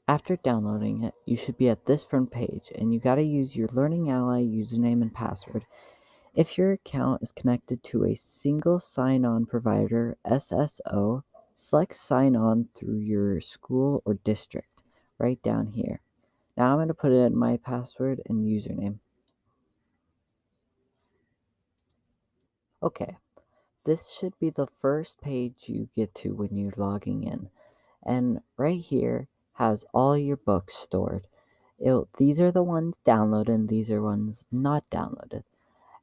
After downloading it, you should be at this front page, and you gotta use your Learning Ally username and password. If your account is connected to a single sign-on provider, SSO, select sign on through your school or district right down here. Now I'm going to put in my password and username. Okay, this should be the first page you get to when you're logging in. And right here has all your books stored. These are the ones downloaded and these are ones not downloaded.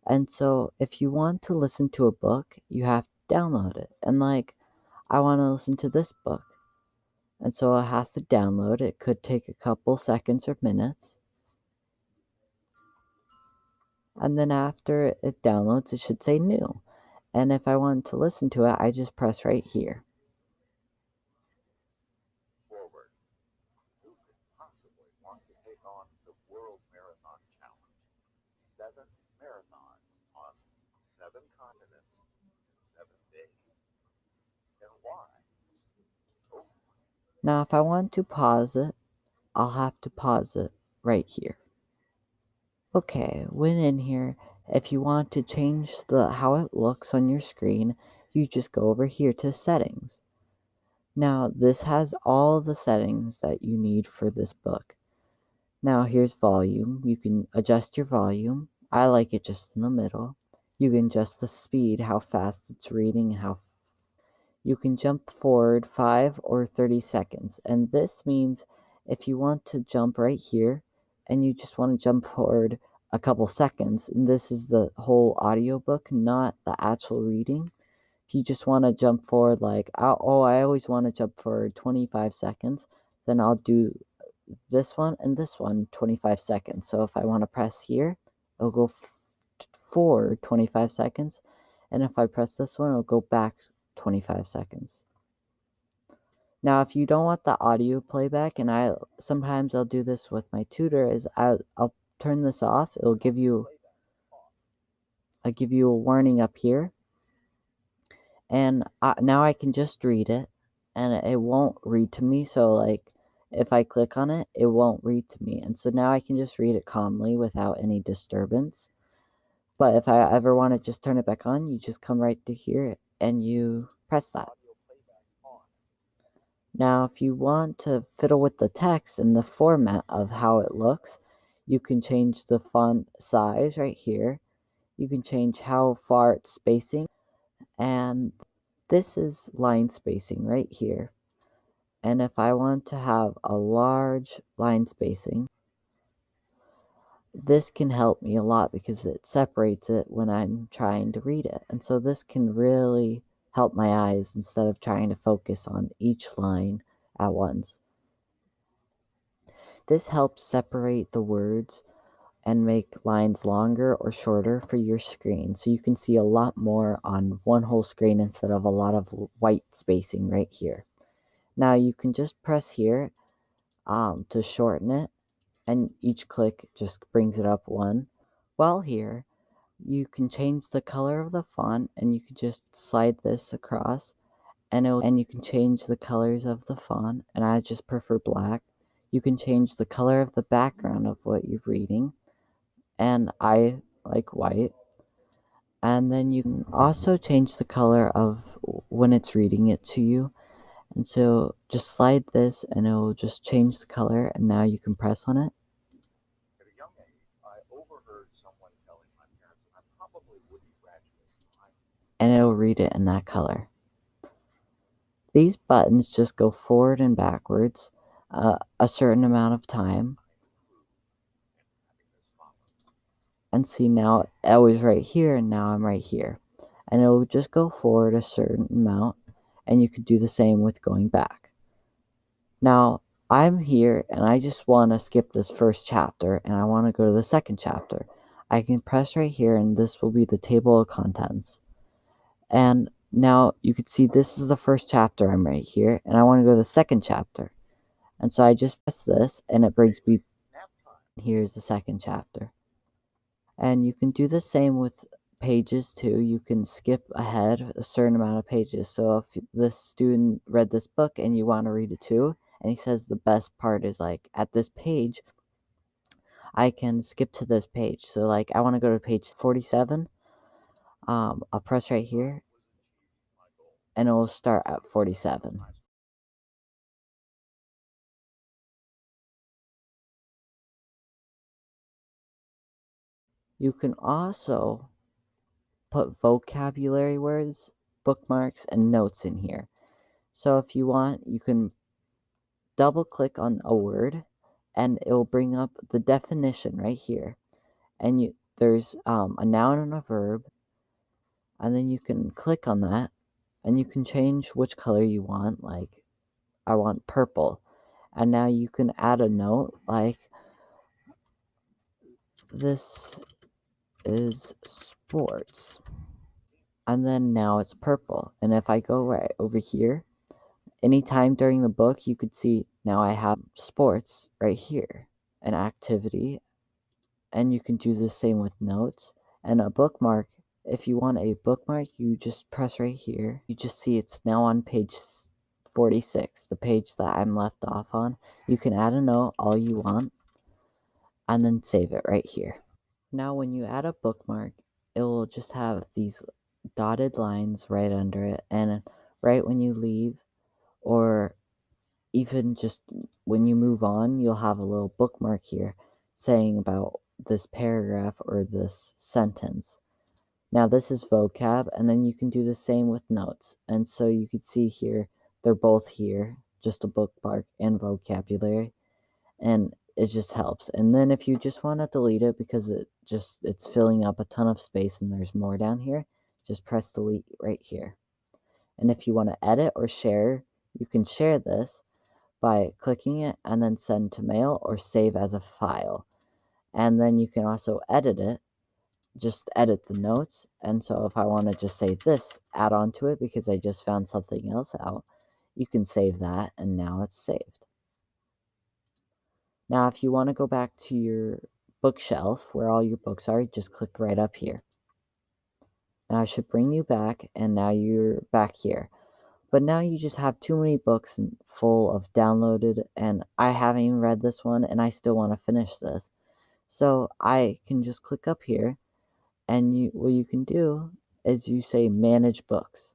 And so if you want to listen to a book, you have to download it. And I want to listen to this book. And so it has to download. It could take a couple seconds or minutes. And then after it downloads, it should say new. And if I want to listen to it, I just press right here. Forward. Who could possibly want to take on the World Marathon Challenge? 7 marathons on 7 continents in 7 days. And why? Oh. Now, if I want to pause it, I'll have to pause it right here. Okay, when in here, if you want to change how it looks on your screen, you just go over here to settings. Now, this has all the settings that you need for this book. Now, here's volume. You can adjust your volume. I like it just in the middle. You can adjust the speed, how fast it's reading, you can jump forward 5 or 30 seconds. And this means if you want to jump right here and you just want to jump forward a couple seconds, and this is the whole audiobook, not the actual reading. If you just want to jump forward, I always want to jump forward 25 seconds, then I'll do this one and this one 25 seconds. So if I want to press here, it'll go forward 25 seconds. And if I press this one, it'll go back 25 seconds. Now, if you don't want the audio playback, and sometimes I'll do this with my tutor, is I'll turn this off. I'll give you a warning up here. And now I can just read it, and it won't read to me. So if I click on it, it won't read to me. And so now I can just read it calmly without any disturbance. But if I ever want to just turn it back on, you just come right to here and you press that. Now, if you want to fiddle with the text and the format of how it looks, you can change the font size right here. You can change how far it's spacing. And this is line spacing right here. And if I want to have a large line spacing, this can help me a lot because it separates it when I'm trying to read it. And so this can really help my eyes instead of trying to focus on each line at once. This helps separate the words and make lines longer or shorter for your screen, so you can see a lot more on one whole screen instead of a lot of white spacing right here. Now you can just press here to shorten it, and each click just brings it up one. While here, you can change the color of the font, and you can just slide this across, and you can change the colors of the font, and I just prefer black. You can change the color of the background of what you're reading, and I like white. And then you can also change the color of when it's reading it to you. And so just slide this and it will just change the color, and now you can press on it. At a young age, I overheard someone telling my parents that I probably wouldn't graduate from high school. And it'll read it in that color. These buttons just go forward and backwards a certain amount of time. And see, now I was right here and now I'm right here. And it will just go forward a certain amount, and you could do the same with going back. Now, I'm here and I just want to skip this first chapter and I want to go to the second chapter. I can press right here and this will be the table of contents. And now you can see this is the first chapter. I'm right here and I want to go to the second chapter. And so I just press this and it brings me, here's the second chapter. And you can do the same with pages too. You can skip ahead a certain amount of pages. So if this student read this book and you want to read it too, And he says the best part is like at this page, I can skip to this page. So like I want to go to page 47. I'll press right here and it will start at 47. You can also put vocabulary words, bookmarks, and notes in here. So if you want, you can double click on a word and it will bring up the definition right here. And there's a noun and a verb, and then you can click on that and you can change which color you want. Like, I want purple. And now you can add a note like, this is sports. And then now it's purple. And if I go right over here, anytime during the book, you could see now I have sports right here, an activity. And you can do the same with notes. And a bookmark, if you want a bookmark, you just press right here. You just see it's now on page 46, the page that I'm left off on. You can add a note all you want and then save it right here. Now when you add a bookmark, it will just have these dotted lines right under it, and right when you leave, or even just when you move on, you'll have a little bookmark here saying about this paragraph or this sentence. Now this is vocab, and then you can do the same with notes. And so you can see here, they're both here, just a bookmark and vocabulary, and it just helps. And then if you just want to delete it because it's filling up a ton of space and there's more down here, just press delete right here. And if you want to edit or share, you can share this by clicking it and then send to mail or save as a file. And then you can also edit it, just edit the notes. And so if I want to just say this, add on to it because I just found something else out, you can save that and now it's saved. Now, if you want to go back to your bookshelf where all your books are, just click right up here. Now, I should bring you back, and now you're back here. But now you just have too many books full of downloaded, and I haven't even read this one, and I still want to finish this. So I can just click up here, and what you can do is you say Manage Books.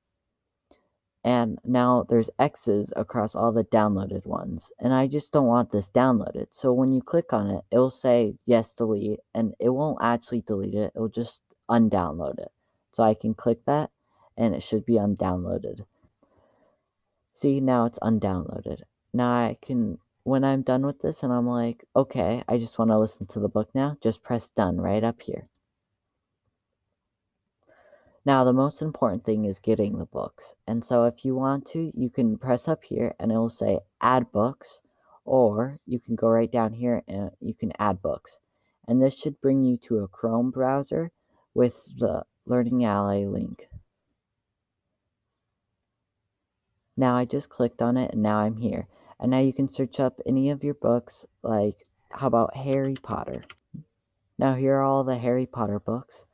And now there's X's across all the downloaded ones. And I just don't want this downloaded. So when you click on it, it'll say yes, delete, and it won't actually delete it. It'll just undownload it. So I can click that and it should be undownloaded. See, now it's undownloaded. Now I can, when I'm done with this and I'm like, okay, I just want to listen to the book now, just press done right up here. Now, the most important thing is getting the books. And so if you want to, you can press up here and it will say add books, or you can go right down here and you can add books. And this should bring you to a Chrome browser with the Learning Ally link. Now I just clicked on it and now I'm here. And now you can search up any of your books, like how about Harry Potter? Now here are all the Harry Potter books.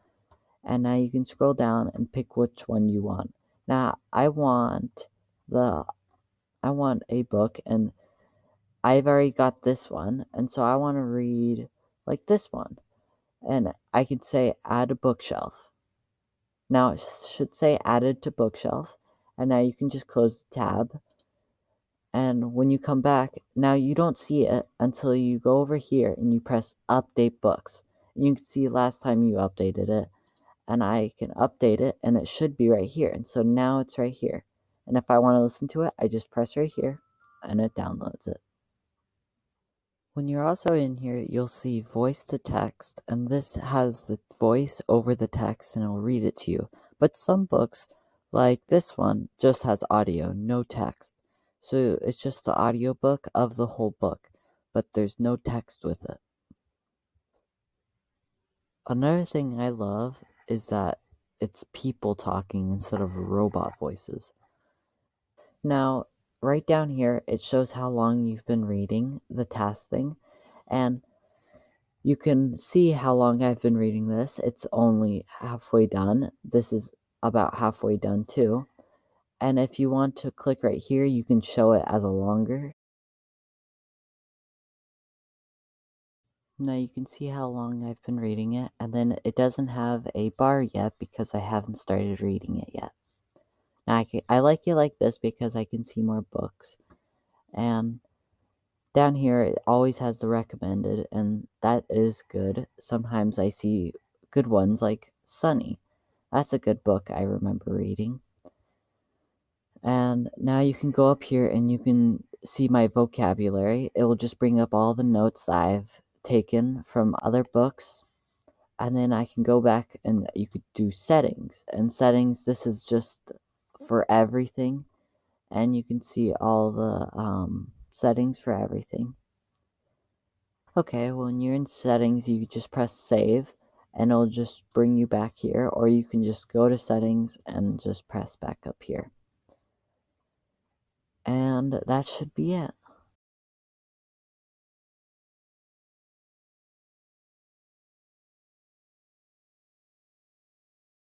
And now you can scroll down and pick which one you want. Now I want a book, and I've already got this one, and so I want to read like this one. And I could say add a bookshelf. Now it should say added to bookshelf, and now you can just close the tab. And when you come back, now you don't see it until you go over here and you press update books. And you can see last time you updated it, and I can update it and it should be right here. And so now it's right here. And if I want to listen to it, I just press right here and it downloads it. When you're also in here, you'll see voice to text, and this has the voice over the text and it'll read it to you. But some books, like this one, just has audio, no text. So it's just the audiobook of the whole book, but there's no text with it. Another thing I love is that it's people talking instead of robot voices. Now, right down here, it shows how long you've been reading the task thing, and you can see how long I've been reading this. It's only halfway done. This is about halfway done too. And if you want to click right here, you can show it as a longer. Now you can see how long I've been reading it, and then it doesn't have a bar yet because I haven't started reading it yet. Now I like it like this because I can see more books, and down here it always has the recommended, and that is good. Sometimes I see good ones like Sunny. That's a good book I remember reading. And now you can go up here and you can see my vocabulary. It will just bring up all the notes that I've taken from other books. And then I can go back and you could do settings. And settings, this is just for everything. And you can see all the settings for everything. Okay, when you're in settings, you just press save and it'll just bring you back here. Or you can just go to settings and just press back up here. And that should be it.